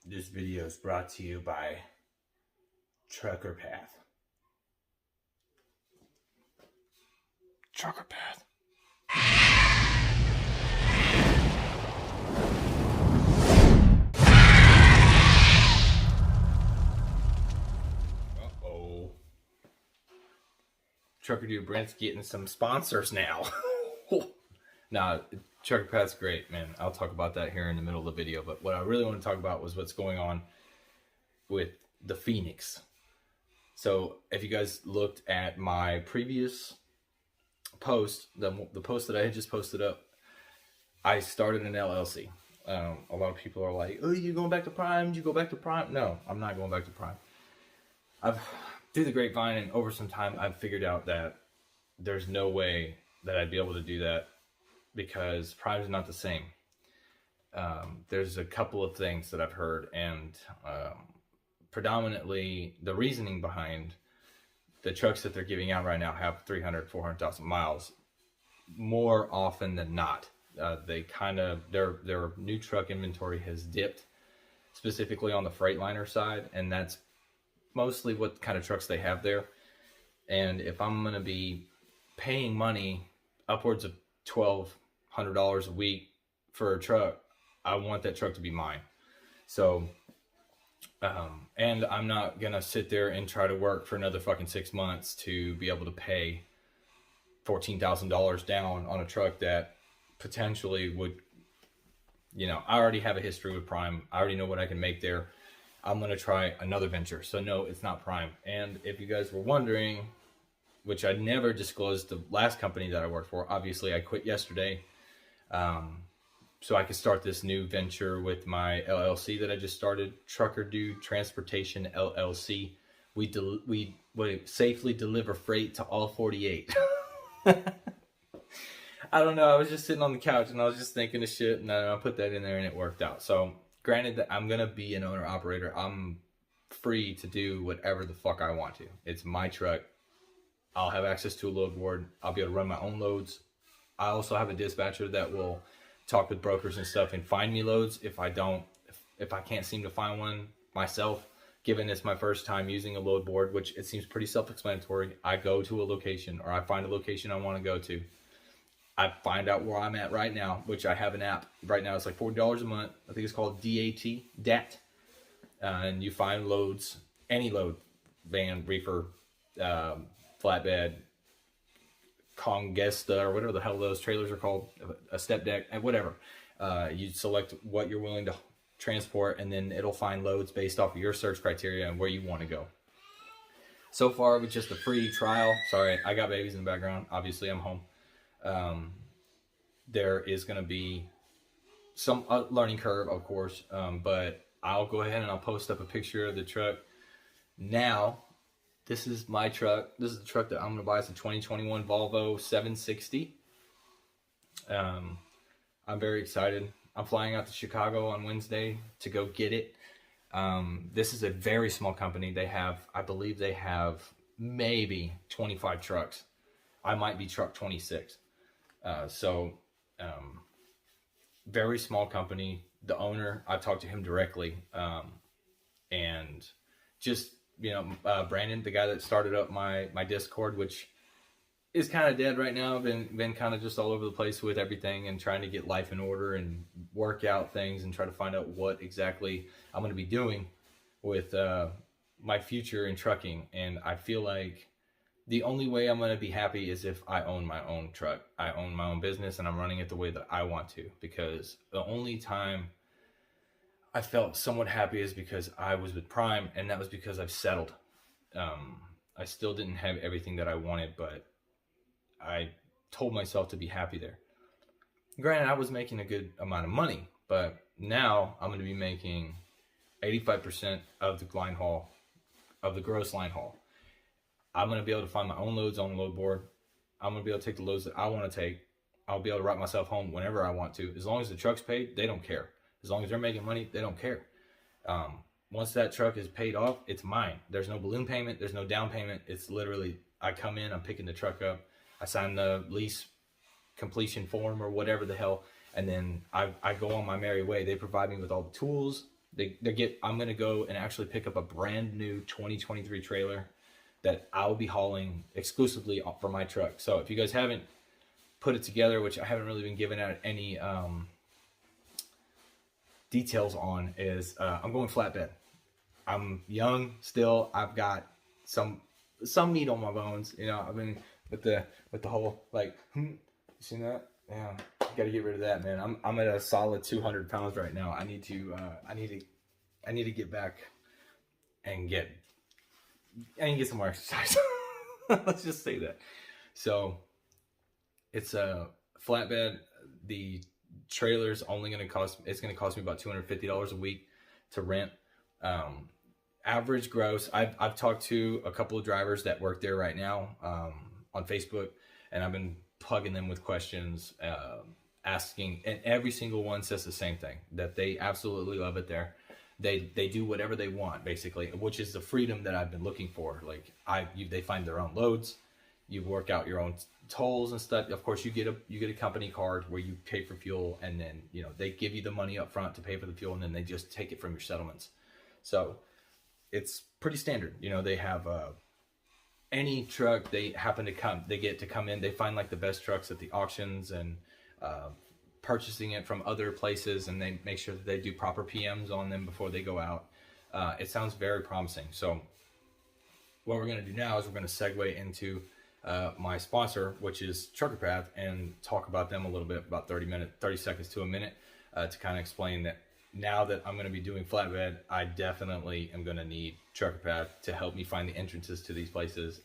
This video is brought to you by Trucker Path. Trucker Path. Uh-oh. Truckerdude Brent's getting some sponsors now. Nah, Trucker Path's great, man. I'll talk about that here in the middle of the video. But what I really want to talk about was what's going on with the Phoenix. So if you guys looked at my previous post, the post that I had just posted up, I started an LLC. A lot of people are like, oh, you going back to Prime? Did you go back to Prime? No, I'm not going back to Prime. Through the grapevine and over some time, I've figured out that there's no way that I'd be able to do that because Prime is not the same. There's a couple of things that I've heard, and predominantly the reasoning behind the trucks that they're giving out right now have 300, 400,000 miles more often than not. Their new truck inventory has dipped, specifically on the Freightliner side, and that's mostly what kind of trucks they have there. And if I'm going to be paying money upwards of $1,200 a week for a truck, I want that truck to be mine. So, and I'm not going to sit there and try to work for another fucking 6 months to be able to pay $14,000 down on a truck that potentially would, I already have a history with Prime. I already know what I can make there. I'm going to try another venture. So no, it's not Prime. And if you guys were wondering, which I never disclosed the last company that I worked for, obviously I quit yesterday. So I could start this new venture with my LLC that I just started, Truckerdude Transportation LLC. We safely deliver freight to all 48. I don't know. I was just sitting on the couch and I was just thinking of shit, and I put that in there and it worked out. So granted that I'm going to be an owner operator, I'm free to do whatever the fuck I want to. It's my truck. I'll have access to a load board. I'll be able to run my own loads. I also have a dispatcher that will talk with brokers and stuff and find me loads if I can't seem to find one myself, given it's my first time using a load board, which it seems pretty self-explanatory. I go to a location, or I find a location I want to go to. I find out where I'm at right now, which I have an app. Right now it's like $40 a month. I think it's called DAT. And you find loads, any load, van, reefer, flatbed, Congesta, or whatever the hell those trailers are called, a step deck, and whatever. You select what you're willing to transport, and then it'll find loads based off of your search criteria and where you want to go. So far, with just a free trial, sorry, I got babies in the background. Obviously, I'm home. There is going to be some learning curve, of course, but I'll go ahead and I'll post up a picture of the truck. Now, this is my truck. This is the truck that I'm going to buy. It's a 2021 Volvo 760. I'm very excited. I'm flying out to Chicago on Wednesday to go get it. This is a very small company. I believe they have maybe 25 trucks. I might be truck 26. Very small company. The owner, I talked to him directly, and just, Brandon, the guy that started up my Discord, which is kind of dead right now. Been kind of just all over the place with everything and trying to get life in order and work out things and try to find out what exactly I'm going to be doing with my future in trucking. And I feel like the only way I'm going to be happy is if I own my own truck. I own my own business and I'm running it the way that I want to, because the only time I felt somewhat happy is because I was with Prime, and that was because I've settled. I still didn't have everything that I wanted, but I told myself to be happy there. Granted, I was making a good amount of money, but now I'm going to be making 85% of the line haul, of the gross line haul. I'm going to be able to find my own loads on the load board. I'm going to be able to take the loads that I want to take. I'll be able to ride myself home whenever I want to. As long as the truck's paid, they don't care. As long as they're making money, they don't care. Once that truck is paid off, it's mine. There's no balloon payment. There's no down payment. It's literally, I come in, I'm picking the truck up. I sign the lease completion form or whatever the hell. And then I go on my merry way. They provide me with all the tools, I'm going to go and actually pick up a brand new 2023 trailer that I'll be hauling exclusively for my truck. So if you guys haven't put it together, which I haven't really been given out any details on, is I'm going flatbed. I'm young still. I've got some meat on my bones. You know, I've been with the whole like, you seen that? Yeah, got to get rid of that, man. I'm at a solid 200 pounds right now. I need to get back and get some more exercise. Let's just say that. So it's a flatbed. The trailer's only going to cost me about $250 a week to rent. Average gross. I've talked to a couple of drivers that work there right now on Facebook, and I've been plugging them with questions, asking, and every single one says the same thing, that they absolutely love it there. They do whatever they want, basically, which is the freedom that I've been looking for. Like they find their own loads, you work out your own tolls and stuff. Of course, you get a company card where you pay for fuel, and then they give you the money up front to pay for the fuel, and then they just take it from your settlements. So it's pretty standard. They have any truck they get to come in. They find like the best trucks at the auctions and purchasing it from other places, and they make sure that they do proper PMs on them before they go out. It sounds very promising. So what we're going to do now is we're going to segue into my sponsor, which is Trucker Path, and talk about them a little bit, about 30 seconds to a minute, to kind of explain that now that I'm going to be doing flatbed, I definitely am going to need Trucker Path to help me find the entrances to these places,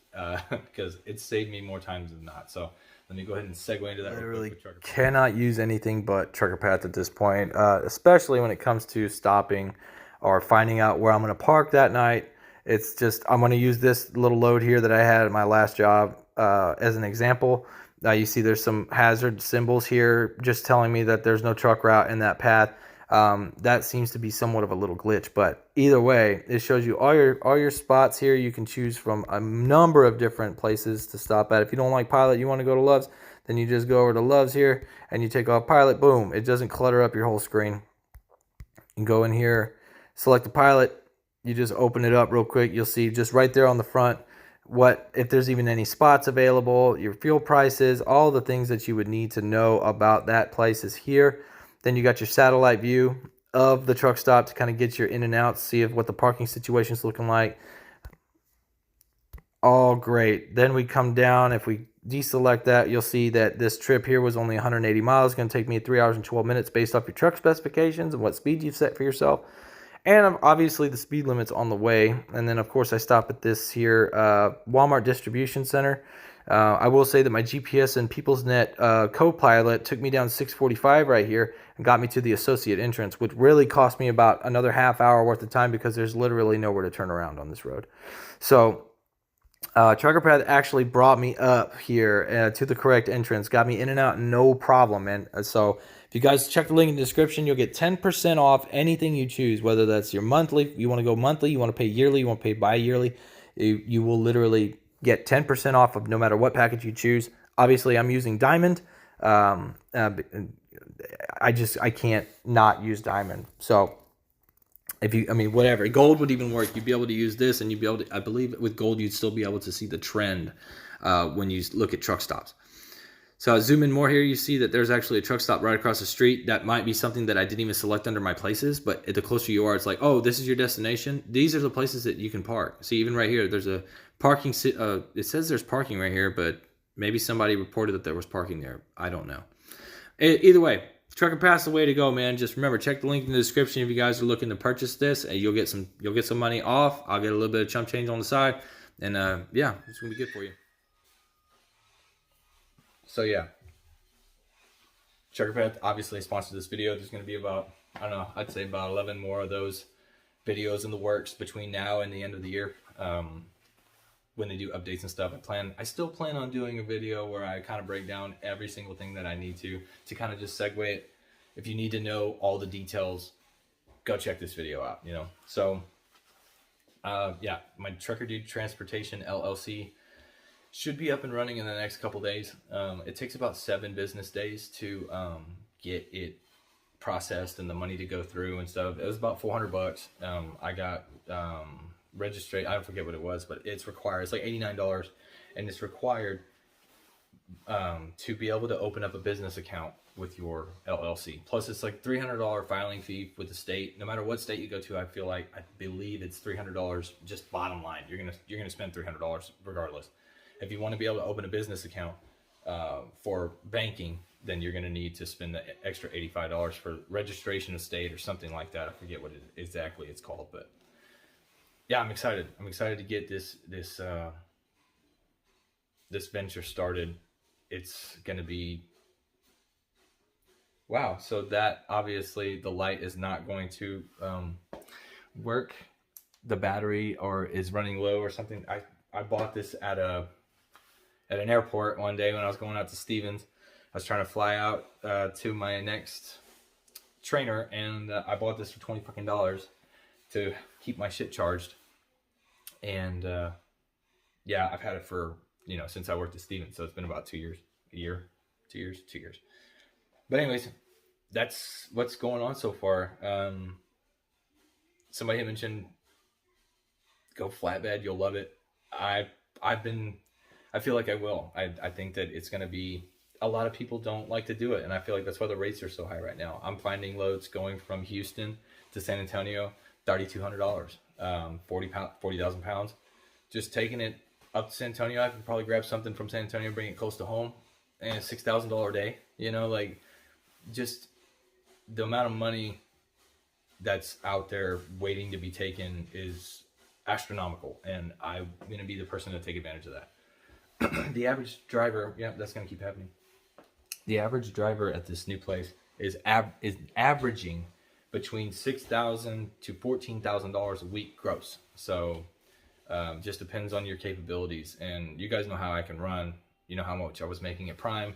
because it's saved me more times than not. So let me go ahead and segue into that. Literally cannot use anything but Trucker Path at this point, especially when it comes to stopping or finding out where I'm going to park that night. It's just, I'm going to use this little load here that I had at my last job as an example. You see there's some hazard symbols here just telling me that there's no truck route in that path. That seems to be somewhat of a little glitch, but either way, it shows you all your spots here. You can choose from a number of different places to stop at. If you don't like Pilot, you want to go to Love's, then you just go over to Love's here and you take off Pilot. Boom. It doesn't clutter up your whole screen. You go in here, select the Pilot. You just open it up real quick. You'll see just right there on the front if there's even any spots available, your fuel prices, all the things that you would need to know about that place is here. Then you got your satellite view of the truck stop to kind of get your in and out, see what the parking situation is looking like. All great. Then we come down. If we deselect that, you'll see that this trip here was only 180 miles. It's going to take me 3 hours and 12 minutes based off your truck specifications and what speed you've set for yourself. And obviously the speed limit's on the way. And then, of course, I stop at this here Walmart distribution center. I will say that my GPS and PeoplesNet co-pilot took me down 645 right here and got me to the associate entrance, which really cost me about another half hour worth of time because there's literally nowhere to turn around on this road. So Trucker Path actually brought me up here to the correct entrance, got me in and out no problem. And so if you guys check the link in the description, you'll get 10% off anything you choose, whether that's your monthly, you want to go monthly, you want to pay yearly, you want to pay bi-yearly. You will literally get 10% off of no matter what package you choose. Obviously, I'm using Diamond. I can't not use Diamond. So whatever. Gold would even work. You'd be able to use this, and you'd be able to, I believe with gold, you'd still be able to see the trend when you look at truck stops. So I zoom in more here, you see that there's actually a truck stop right across the street. That might be something that I didn't even select under my places, but the closer you are, it's like, oh, this is your destination. These are the places that you can park. See, even right here, there's a parking, it says there's parking right here, but maybe somebody reported that there was parking there. I don't know. Either way, Trucker Pass the way to go, man. Just remember, check the link in the description if you guys are looking to purchase this, and you'll get some money off. I'll get a little bit of chump change on the side, and yeah, it's gonna be good for you. So yeah, Trucker Path obviously sponsored this video. There's going to be about, I don't know, I'd say about 11 more of those videos in the works between now and the end of the year. When they do updates and stuff, I still plan on doing a video where I kind of break down every single thing that I need to kind of just segue it. If you need to know all the details, go check this video out, So yeah, my Truckerdude Transportation LLC should be up and running in the next couple days. It takes about 7 business days to get it processed and the money to go through and stuff. It was about $400. I got registered. I forget what it was, but it's required. It's like $89, and it's required to be able to open up a business account with your LLC. Plus, it's like $300 filing fee with the state. No matter what state you go to, I believe it's $300 just bottom line. You're gonna spend $300 regardless. If you want to be able to open a business account for banking, then you're gonna need to spend the extra $85 for registration of state or something like that. I forget what exactly it's called, but yeah, I'm excited. I'm excited to get this venture started. It's gonna be wow. So that obviously the light is not going to work. The battery or is running low or something. I bought this at an airport one day when I was going out to Stevens. I was trying to fly out to my next trainer, and I bought this for $20 fucking to keep my shit charged. And yeah, I've had it for since I worked at Stevens, so it's been about 2 years, 2 years. But anyways, that's what's going on so far. Somebody had mentioned go flatbed, you'll love it. I feel like I will. I think that it's going to be, a lot of people don't like to do it, and I feel like that's why the rates are so high right now. I'm finding loads going from Houston to San Antonio, $3,200, 40,000 pounds. Just taking it up to San Antonio, I could probably grab something from San Antonio, bring it close to home, and a $6,000 a day. Like just the amount of money that's out there waiting to be taken is astronomical, and I'm going to be the person to take advantage of that. The average driver, yeah, that's going to keep happening. The average driver at this new place is averaging between $6,000 to $14,000 a week gross. So just depends on your capabilities, and you guys know how I can run. You know how much I was making at Prime,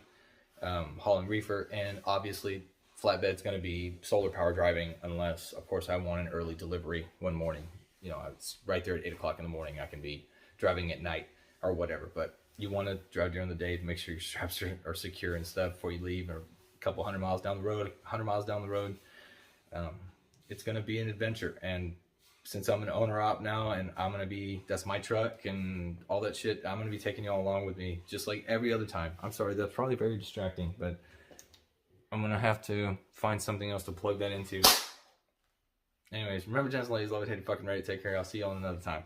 hauling reefer, and obviously flatbed's going to be solar power driving, unless of course I want an early delivery one morning. It's right there at 8 o'clock in the morning. I can be driving at night or whatever, but you want to drive during the day to make sure your straps are secure and stuff before you leave, or a couple 100 miles down the road. It's going to be an adventure, and since I'm an owner op now, and that's my truck and all that shit, I'm going to be taking y'all along with me, just like every other time. I'm sorry, that's probably very distracting, but I'm going to have to find something else to plug that into. Anyways, remember, gents, ladies, love it, hate it, fucking ready. Take care. I'll see y'all another time.